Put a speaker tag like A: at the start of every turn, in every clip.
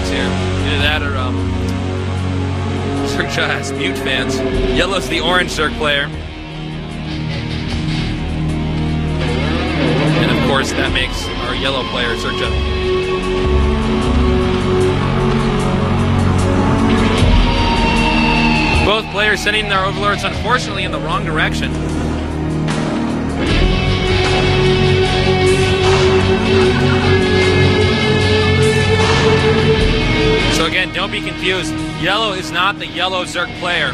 A: fans here. Either that or zergjjoa has mute fans. YellOw's the orange Zerg player. And of course that makes our YellOw player zergjjoa. Both players sending their overlords unfortunately in the wrong direction. So again, don't be confused. YellOw is not the YellOw Zerg player.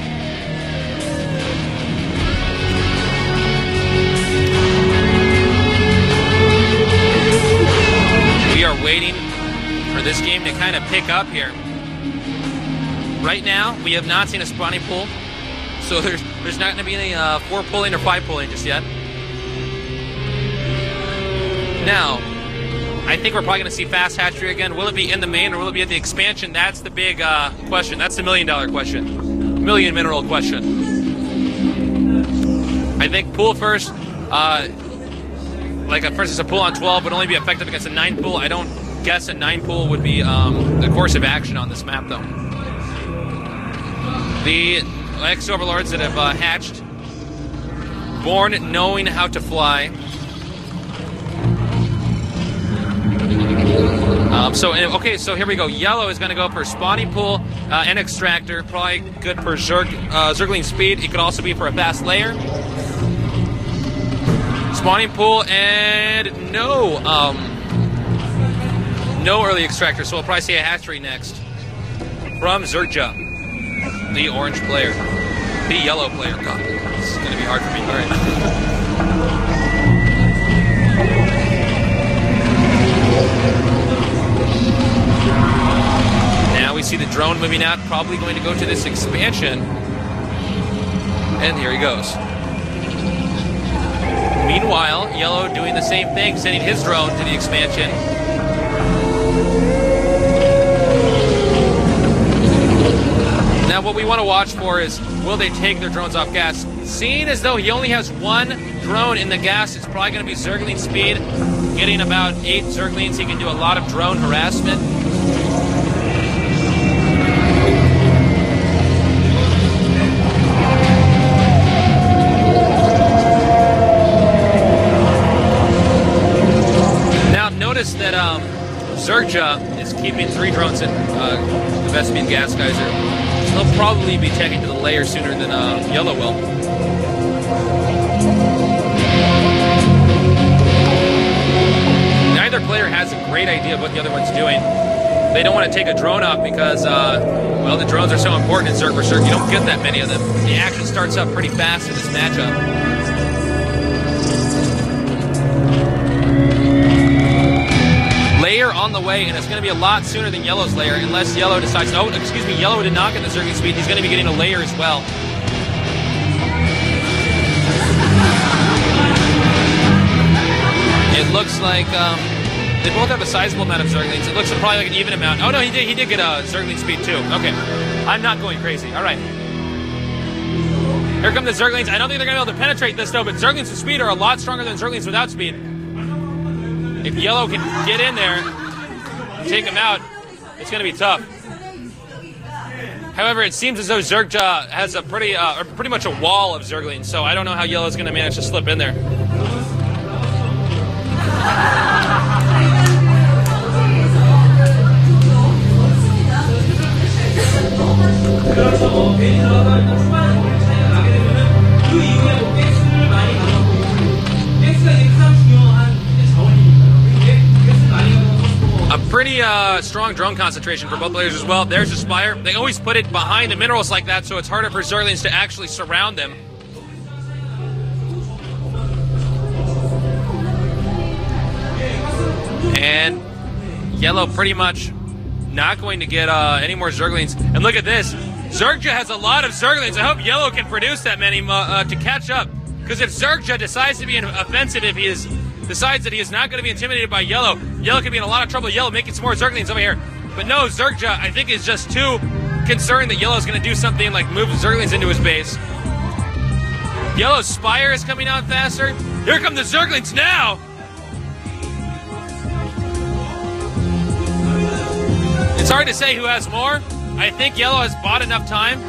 A: We are waiting for this game to kind of pick up here. Right now, we have not seen a spawning pool, so there's not going to be any 4 pulling or 5 pulling just yet. Now, I think we're probably going to see fast hatchery again. Will it be in the main or will it be at the expansion? That's the big question. That's the $1 million question. Million mineral question. I think pool first, like for instance a pool on 12 would only be effective against a 9 pool. I don't guess a 9 pool would be the course of action on this map though. The X-Overlords that have hatched, born knowing how to fly. So here we go. YellOw is going to go for spawning pool and extractor. Probably good for Zergling speed. It could also be for a fast layer. Spawning pool and no early extractor. So we'll probably see a hatchery next from zergjjoa, the orange player, the YellOw player. God, this is going to be hard for me. All right. Now we see the drone moving out, probably going to go to this expansion. And here he goes. Meanwhile, YellOw doing the same thing, sending his drone to the expansion. Now what we want to watch for is, will they take their drones off gas? Seeing as though he only has 1 drone in the gas, it's probably going to be Zergling speed. Getting about 8 Zerglings, he can do a lot of drone harassment. Now notice that zergjjoa is keeping 3 drones in the best speed gas geyser. He'll probably be taking to the layer sooner than YellOw will. Neither player has a great idea of what the other one's doing. They don't want to take a drone off because, well, the drones are so important in Zerg for Zerg. You don't get that many of them. The action starts up pretty fast in this matchup. Layer on the way, and it's going to be a lot sooner than YellOw's layer, unless YellOw decides, oh, excuse me, YellOw did not get the Zergling speed. He's going to be getting a layer as well. It looks like they both have a sizable amount of Zerglings. It looks probably like an even amount. Oh no, he did get a Zergling speed too. Okay, I'm not going crazy. All right. Here come the Zerglings. I don't think they're going to be able to penetrate this though, but Zerglings with speed are a lot stronger than Zerglings without speed. If YellOw can get in there, take him out, it's going to be tough. However, it seems as though zergjjoa has a pretty much a wall of Zerglings, so I don't know how YellOw's going to manage to slip in there. A pretty strong drone concentration for both players as well. There's the Spire. They always put it behind the minerals like that, so it's harder for Zerglings to actually surround them. And YellOw pretty much not going to get any more Zerglings. And look at this. zergjjoa has a lot of Zerglings. I hope YellOw can produce that many to catch up. Because if zergjjoa decides to be offensive, if he decides that he is not going to be intimidated by YellOw, YellOw could be in a lot of trouble. YellOw making some more Zerglings over here. But no, zergjjoa, I think, is just too concerned that YellOw's going to do something like move Zerglings into his base. YellOw's Spire is coming out faster. Here come the Zerglings now! It's hard to say who has more. I think YellOw has bought enough time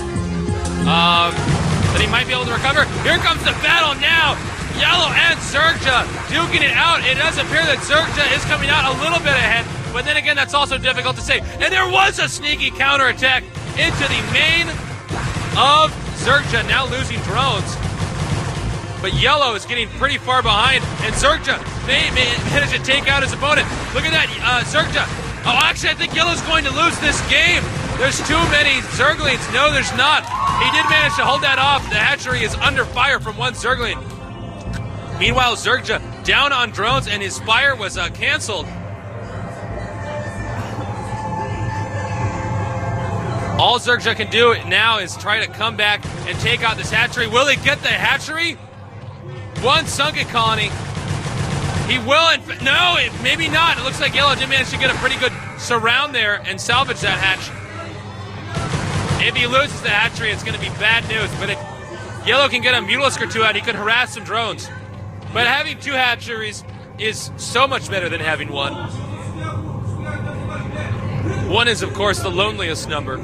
A: that he might be able to recover. Here comes the battle now. YellOw and zergjjoa duking it out. It does appear that zergjjoa is coming out a little bit ahead, but then again, that's also difficult to say. And there was a sneaky counterattack into the main of zergjjoa, now losing drones. But YellOw is getting pretty far behind, and zergjjoa may manage to take out his opponent. Look at that, zergjjoa. Oh, actually, I think YellOw's going to lose this game. There's too many zerglings. No, there's not. He did manage to hold that off. The hatchery is under fire from one zergling. Meanwhile, zergjjoa down on drones, and his fire was canceled. All zergjjoa can do now is try to come back and take out this hatchery. Will he get the hatchery? One sunken colony. He will, no, maybe not. It looks like YellOw did manage to get a pretty good surround there and salvage that hatch. If he loses the hatchery, it's going to be bad news. But if YellOw can get a Mutalisk or two out, he could harass some drones. But having two hatcheries is so much better than having one. One is, of course, the loneliest number.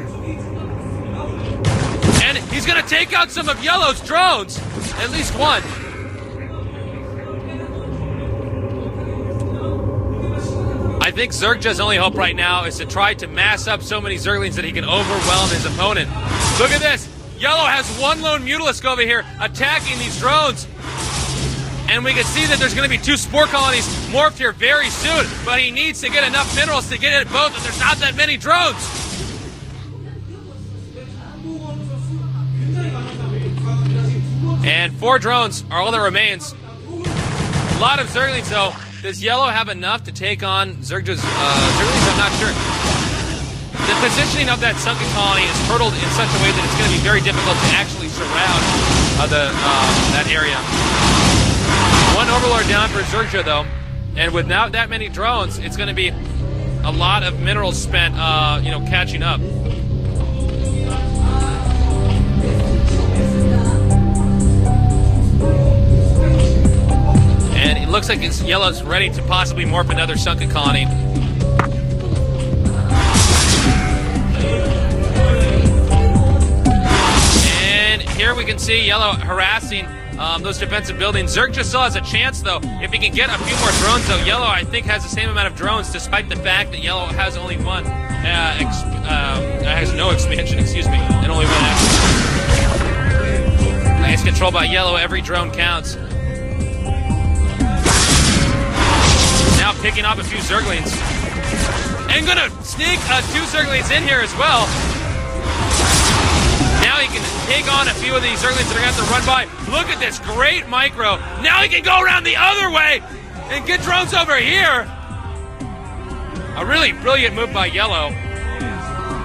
A: And he's going to take out some of YellOw's drones. At least one. I think zergjjoa's only hope right now is to try to mass up so many zerglings that he can overwhelm his opponent. Look at this. YellOw has one lone Mutalisk over here attacking these drones. And we can see that there's going to be two spore colonies morphed here very soon. But he needs to get enough minerals to get at both, and there's not that many drones. And 4 drones are all that remains. A lot of zerglings, though. Does YellOw have enough to take on zergjjoa's zerglings? I'm not sure. The positioning of that sunken colony is hurdled in such a way that it's going to be very difficult to actually surround that area. One Overlord down for zergjjoa, though, and without that many drones, it's going to be a lot of minerals spent, catching up. And it looks like YellOw's ready to possibly morph another sunken colony. And here we can see YellOw harassing those defensive buildings. Zergjjoa still has a chance, though. If he can get a few more drones, though, YellOw, I think, has the same amount of drones, despite the fact that YellOw has only one. Has no expansion, excuse me, and only one action. Nice control by YellOw. Every drone counts. Now picking up a few zerglings. And gonna sneak 2 zerglings in here as well. Now he can take on a few of these zerglings that are going to have to run by. Look at this great micro. Now he can go around the other way and get drones over here. A really brilliant move by YellOw.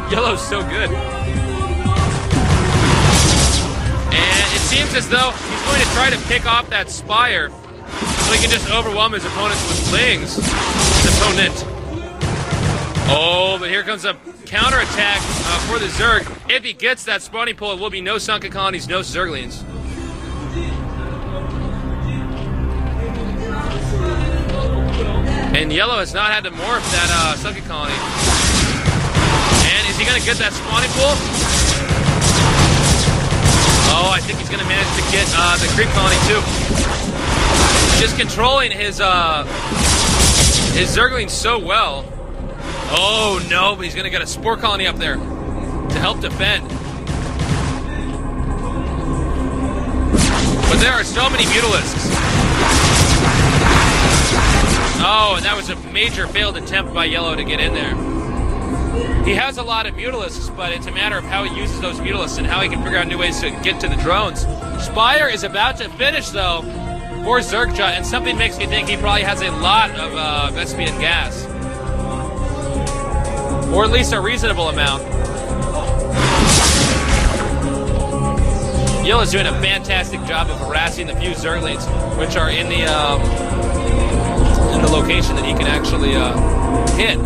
A: YellOw's so good. And it seems as though he's going to try to pick off that spire so he can just overwhelm his opponents with slings. His opponent. Oh, but here comes a counterattack for the Zerg. If he gets that spawning pool, it will be no sunken colonies, no zerglings. And YellOw has not had to morph that sunken colony. And is he going to get that spawning pool? Oh, I think he's going to manage to get the creep colony too. Just controlling his zerglings so well. Oh no, but he's going to get a spore colony up there to help defend. But there are so many Mutalisks. Oh, and that was a major failed attempt by YellOw to get in there. He has a lot of Mutalisks, but it's a matter of how he uses those Mutalisks and how he can figure out new ways to get to the drones. Spire is about to finish, though, for zergjjoa, and something makes me think he probably has a lot of Vespian gas. Or at least a reasonable amount. YellOw's doing a fantastic job of harassing the few zerglings, which are in the location that he can actually hit.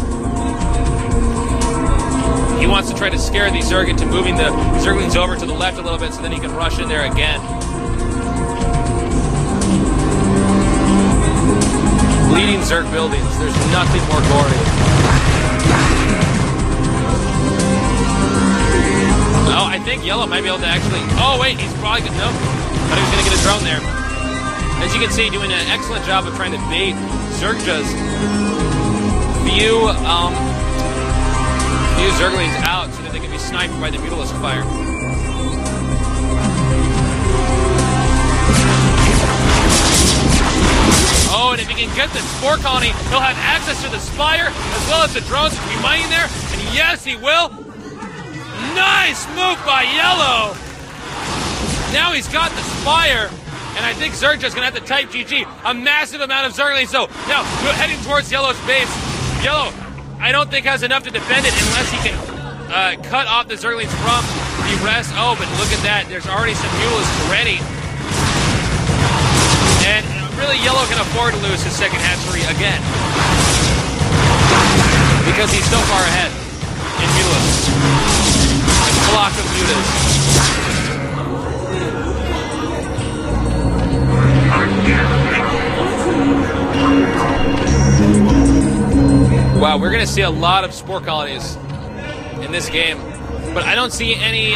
A: He wants to try to scare the Zerg into moving the zerglings over to the left a little bit so then he can rush in there again. Bleeding Zerg buildings. There's nothing more gory. YellOw might be able to actually... Oh, wait, he's probably going to... Nope. Thought he was going to get a drone there. As you can see, doing an excellent job of trying to bait zergjjoa's few zerglings out so that they can be sniped by the Mutalisk fire. Oh, and if he can get the Spore Colony, he'll have access to the Spire as well as the drones to be mining there. And yes, he will. Nice move by YellOw. Now he's got the Spire. And I think zergjjoa's going to have to type GG. A massive amount of zerglings. So now we're heading towards YellOw's base. YellOw, I don't think has enough to defend it unless he can cut off the zerglings from the rest. Oh, but look at that. There's already some Mutalisks ready. And really, YellOw can afford to lose his second hatchery again. Because he's so far ahead in Mutalisks. Block of Mutas. Wow, we're going to see a lot of Spore Colonies in this game. But I don't see any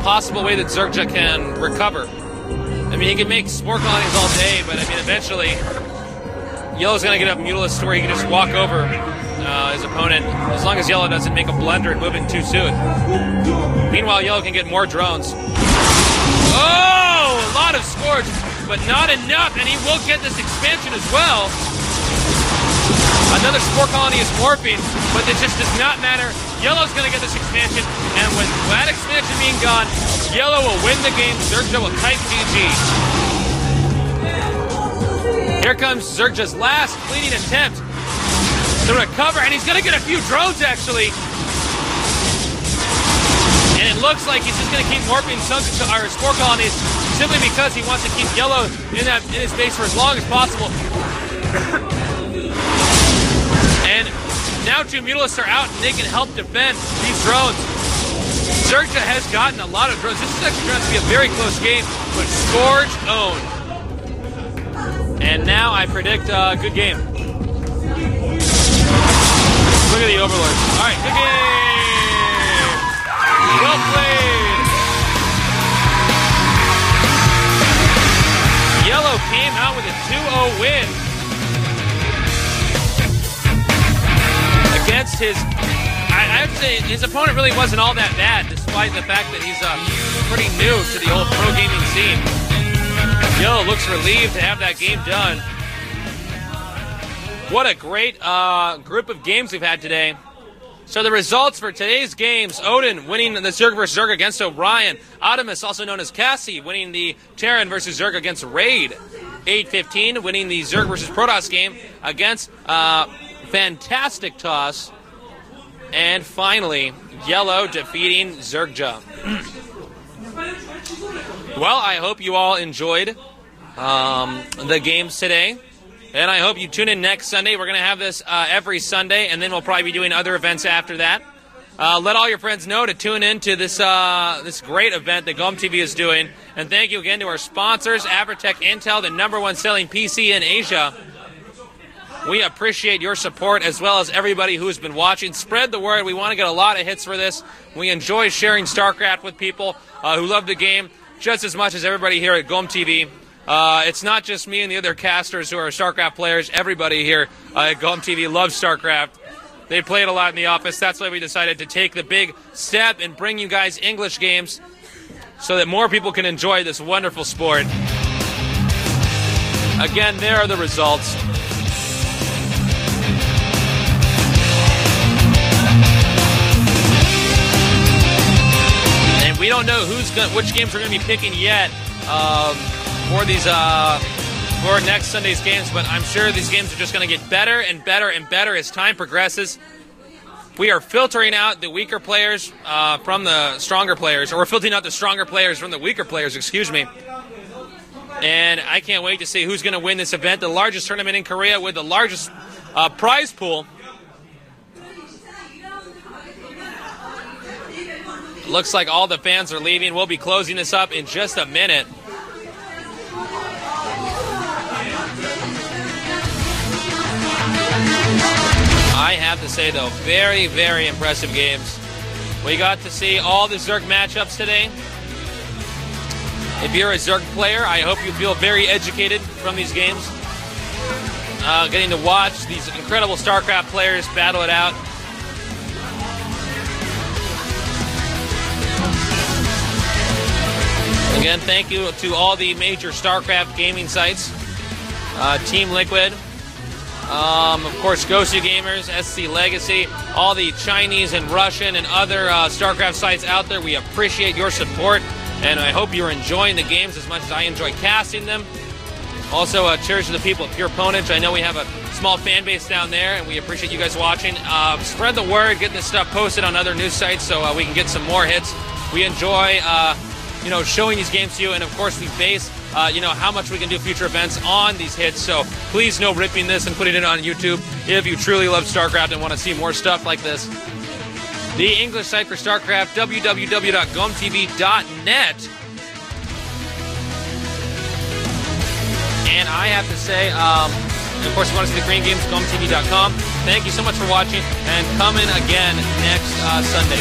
A: possible way that zergjjoa can recover. I mean, he can make Spore Colonies all day, but I mean, eventually, YellOw's going to get up Mutalisk to where he can just walk over his opponent, as long as YellOw doesn't make a blunder and move in too soon. Meanwhile, YellOw can get more drones. Oh, a lot of Scourge, but not enough, and he will get this expansion as well. Another Spore Colony is morphing, but it just does not matter. YellOw's going to get this expansion, and with that expansion being gone, YellOw will win the game. zergjjoa will type GG. Here comes zergjjoa's last fleeting attempt to recover, and he's going to get a few drones, actually. And it looks like he's just going to keep morphing some Spore Colonies simply because he wants to keep YellOw in his base for as long as possible. And now two Mutalisks are out, and they can help defend these drones. zergjjoa has gotten a lot of drones. This is actually going to be a very close game, but Scourge owned. And now I predict a good game. Look at the Overlords. All right, good game. Well played. YellOw came out with a 2-0 win against his... I have to say, his opponent really wasn't all that bad, despite the fact that he's pretty new to the old pro gaming scene. YellOw looks relieved to have that game done. What a great group of games we've had today. So the results for today's games: Odin winning the Zerg vs. Zerg against Orion. Optimus, also known as Cassie, winning the Terran vs. Zerg against Raid. 815 winning the Zerg vs. Protoss game against Fantastic Toss. And finally, YellOw defeating zergjjoa. Well, I hope you all enjoyed the games today. And I hope you tune in next Sunday. We're going to have this every Sunday, and then we'll probably be doing other events after that. Let all your friends know to tune in to this great event that GomTV is doing. And thank you again to our sponsors, Averatec-Intel, the #1 selling PC in Asia. We appreciate your support, as well as everybody who has been watching. Spread the word. We want to get a lot of hits for this. We enjoy sharing StarCraft with people who love the game just as much as everybody here at GomTV. It's not just me and the other casters who are StarCraft players. Everybody here at GomTV loves StarCraft. They play it a lot in the office. That's why we decided to take the big step and bring you guys English games so that more people can enjoy this wonderful sport. Again, there are the results. And we don't know which games we're going to be picking yet. For these for next Sunday's games, but I'm sure these games are just going to get better and better and better as time progresses. We are filtering out the weaker players from the stronger players, or we're filtering out the stronger players from the weaker players, excuse me. And I can't wait to see who's going to win this event, the largest tournament in Korea with the largest prize pool. Looks like all the fans are leaving. We'll be closing this up in just a minute. I have to say, though, very, very impressive games. We got to see all the Zerg matchups today. If you're a Zerg player, I hope you feel very educated from these games. Getting to watch these incredible StarCraft players battle it out. Again, thank you to all the major StarCraft gaming sites. Team Liquid, of course, Gosu Gamers, SC Legacy, all the Chinese and Russian and other StarCraft sites out there. We appreciate your support, and I hope you're enjoying the games as much as I enjoy casting them. Also, cheers to the people at Pure Ponage. I know we have a small fan base down there, and we appreciate you guys watching. Spread the word, get this stuff posted on other news sites so we can get some more hits. We enjoy showing these games to you, and of course we base how much we can do future events on these hits. So please no ripping this and putting it on YouTube if you truly love StarCraft and want to see more stuff like this. The English site for StarCraft, www.gomtv.net. And I have to say, of course, if you want to see the Green Games, gomtv.com. Thank you so much for watching, and come in again next Sunday.